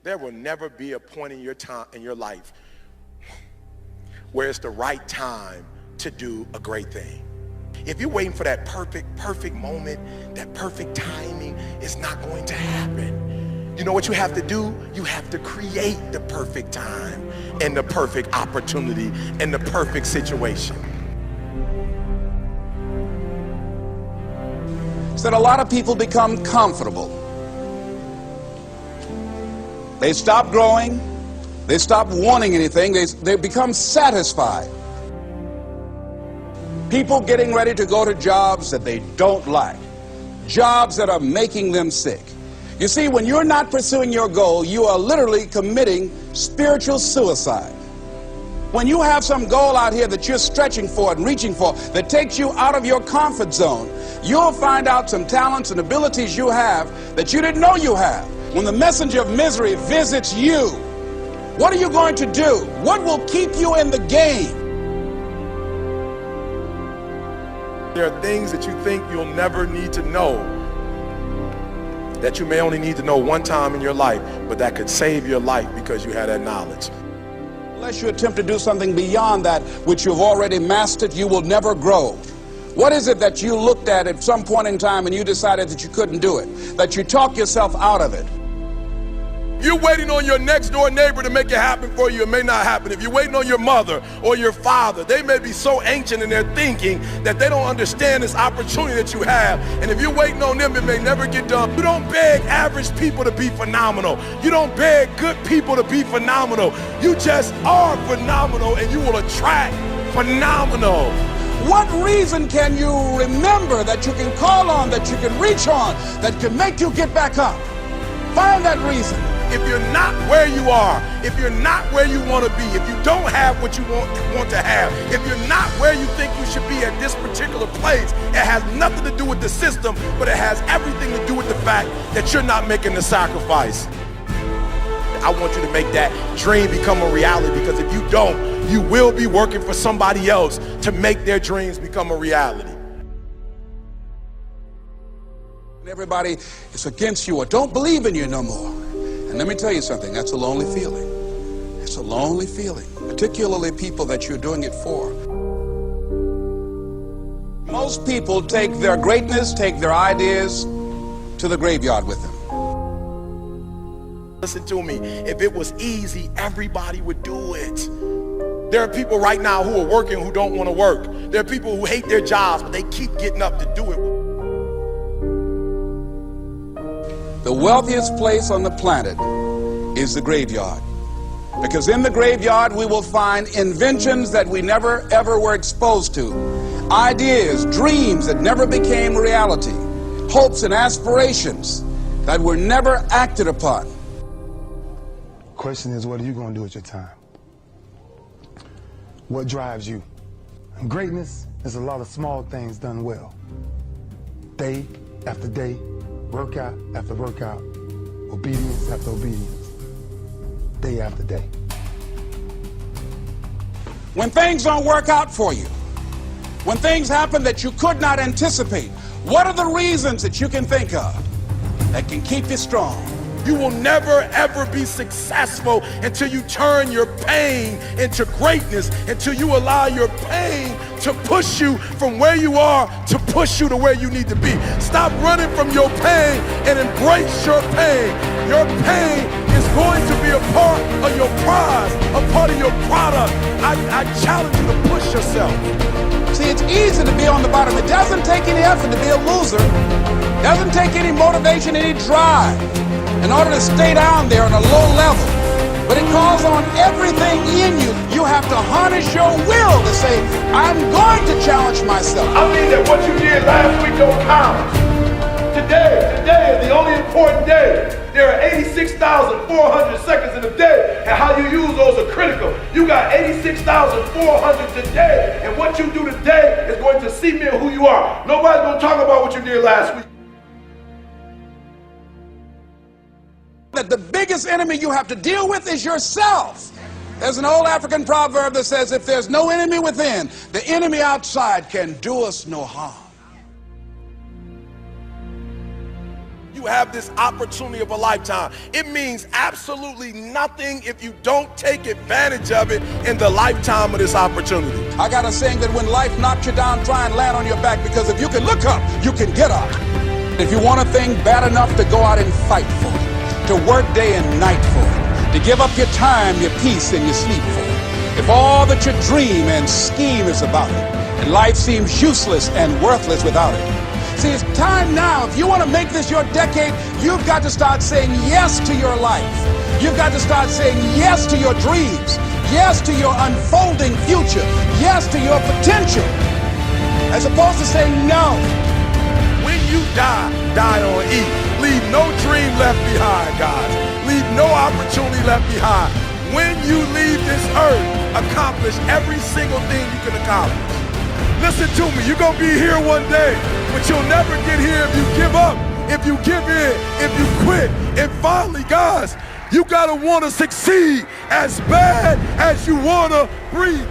There will never be a point in your life where it's the right time to do a great thing. If you're waiting for that perfect moment, that perfect timing, it's not going to happen. You know what you have to do? You have to create the perfect time and the perfect opportunity and the perfect situation. So that a lot of people become comfortable. They stop growing. They stop wanting anything. They become satisfied. People getting ready to go to jobs that they don't like, jobs that are making them sick. You see, when you're not pursuing your goal, you are literally committing spiritual suicide. When you have some goal out here that you're stretching for and reaching for that takes you out of your comfort zone, you'll find out some talents and abilities you have that you didn't know you have. When the messenger of misery visits you, what are you going to do? What will keep you in the game? There are things that you think you'll never need to know, that you may only need to know one time in your life, but that could save your life because you had that knowledge. Unless you attempt to do something beyond that which you've already mastered, you will never grow. What is it that you looked at some point in time and you decided that you couldn't do it, that you talked yourself out of it? You're waiting on your next door neighbor to make it happen for you. It may not happen. If you're waiting on your mother or your father, they may be so ancient in their thinking that they don't understand this opportunity that you have. And if you're waiting on them, it may never get done. You don't beg average people to be phenomenal. You don't beg good people to be phenomenal. You just are phenomenal, and you will attract phenomenal. What reason can you remember that you can call on, that you can reach on, that can make you get back up? Find that reason. If you're not where you are, if you're not where you want to be, if you don't have what you want to have, if you're not where you think you should be at this particular place, it has nothing to do with the system, but it has everything to do with the fact that you're not making the sacrifice. I want you to make that dream become a reality, because if you don't, you will be working for somebody else to make their dreams become a reality. Everybody is against you or don't believe in you no more. And let me tell you something, that's a lonely feeling. It's a lonely feeling, particularly people that you're doing it for. Most people take their greatness, take their ideas to the graveyard with them. Listen to me, if it was easy, everybody would do it. There are people right now who are working who don't want to work. There are people who hate their jobs, but they keep getting up to do it. The wealthiest place on the planet is the graveyard. Because in the graveyard we will find inventions that we never ever were exposed to. Ideas, dreams that never became reality. Hopes and aspirations that were never acted upon. The question is, what are you going to do with your time? What drives you? And greatness is a lot of small things done well. Day after day, workout after workout, obedience after obedience, day after day. When things don't work out for you, when things happen that you could not anticipate, what are the reasons that you can think of that can keep you strong? You will never ever be successful until you turn your pain into greatness, until you allow your pain to push you from where you are to push you to where you need to be. Stop running from your pain and embrace your pain. Your pain is going to be a part of your prize, a part of your product. I challenge you to push yourself. See, it's easy to be on the bottom. It doesn't take any effort to be a loser. It doesn't take any motivation, any drive in order to stay down there on a low level. But it calls on everything in you. You have to harness your will to say, I'm going to challenge myself. I mean that what you did last week don't count. Today is the only important day. There are 86,400 seconds in a day, and how you use those are critical. You got 86,400 today, and what you do today is going to cement who you are. Nobody's going to talk about what you did last week. That the biggest enemy you have to deal with is yourself. There's an old African proverb that says, if there's no enemy within, the enemy outside can do us no harm. you have this opportunity of a lifetime. It means absolutely nothing if you don't take advantage of it in the lifetime of this opportunity. I got a saying that when life knocks you down, try and land on your back, because if you can look up, you can get up. If you want a thing bad enough to go out and fight for it, to work day and night for it, to give up your time, your peace, and your sleep for it, if all that you dream and scheme is about it, and life seems useless and worthless without it. See, it's time now. If you want to make this your decade, you've got to start saying yes to your life. You've got to start saying yes to your dreams, yes to your unfolding future, yes to your potential, as opposed to saying no. When you die, die on E. Leave no dream left behind, guys. Leave no opportunity left behind. When you leave this earth, accomplish every single thing you can accomplish. Listen to me, you're gonna be here one day, but you'll never get here if you give up, if you give in, if you quit. And finally, guys, you gotta wanna succeed as bad as you wanna breathe.